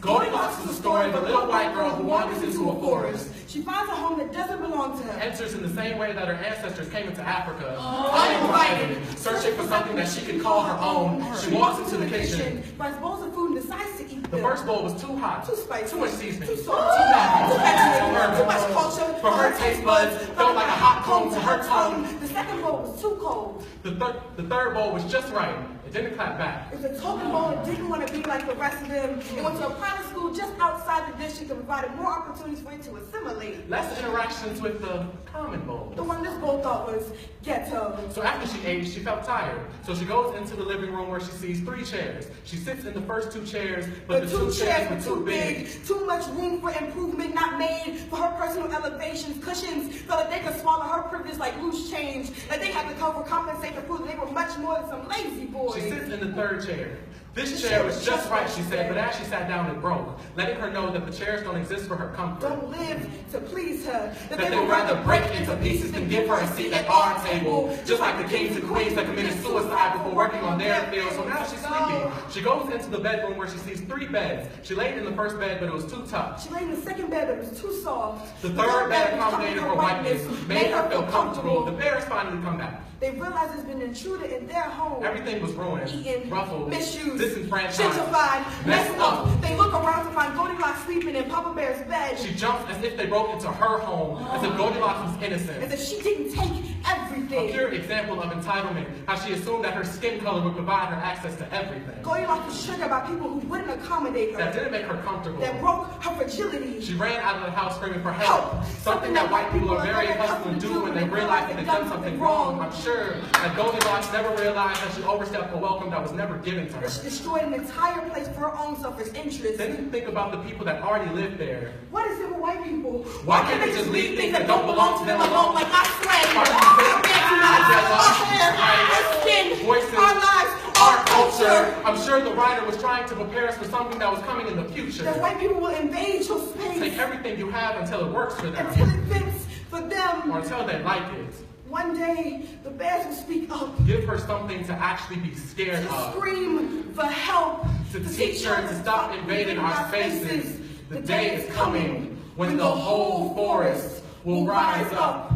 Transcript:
Goldilocks is the story of a little white girl who wanders into a forest. She finds a home that doesn't belong to her. Enters in the same way that her ancestors came into Africa. Uninvited. Searching for something that she can call her own. She walks into the kitchen. Finds bowls of food and decides to eat them. The first bowl was too hot, Too spicy, too much seasoning, too salty, too much culture. For her taste buds, felt like a hot comb to her tongue. The second bowl was too cold. The third bowl was just right. It didn't clap back. It was a token bowl that didn't want to be like the rest of them. It went to a private school just outside the district and provided more opportunities for it to assimilate. Less interactions with the common bowl. The one this bowl thought was ghetto. So after she ate, she felt tired. So she goes into the living room where she sees 3 chairs. She sits in the first 2 chairs, but the 2 chairs were too big. Too much room for improvement, not made for her personal elevations. Cushions felt like they could swallow her privilege like loose change. That they had to compensate to prove that they were much more than some lazy boys. She sits in the 3rd chair. This chair was just right, she said, but as she sat down, it broke, letting her know that the chairs don't exist for her comfort. Don't live to please her. That they would rather break into pieces than give her a seat at our table. Just like the kings and queens that committed suicide before working on their field. So now she's sleepy. She goes into the bedroom where she sees 3 beds. She laid in the first bed, but it was too tough. She laid in the second bed, but it was too soft. The third bed accommodated her whiteness, made her feel comfortable. The bears finally come back. They realized there's been an intruder in their home. Everything was ruined, Eaten, ruffled, misused, disenfranchised, gentrified, messed up. up. They look around to find Goldilocks sleeping in Papa Bear's bed. She jumps as if they broke into her home, as if Goldilocks was innocent. As if she didn't take everything. A pure example of entitlement, how she assumed that her skin color would provide her access to everything. Goldilocks was triggered by people who wouldn't accommodate her. That didn't make her comfortable. That broke her fragility. She ran out of the house screaming for help. Something that white people are very accustomed to do when they realize that they've done something wrong. I'm sure that Goldilocks never realized that she overstepped a welcome that was never given to her. She destroyed an entire place for her own selfish interest. They didn't think about the people that already lived there. What is it with white people? Why can't they just leave things that don't belong to them alone? Like our sweat, Our hair, our skin, voices, our lives, our culture. I'm sure the writer was trying to prepare us for something that was coming in the future. That white people will invade your space. Take everything you have until it works for them. Until it fits for them. Or until they like it. One day, the bears will speak up. Give her something to actually be scared To of. scream for help. To teach her to stop invading our spaces. The day is coming when the whole forest will rise up.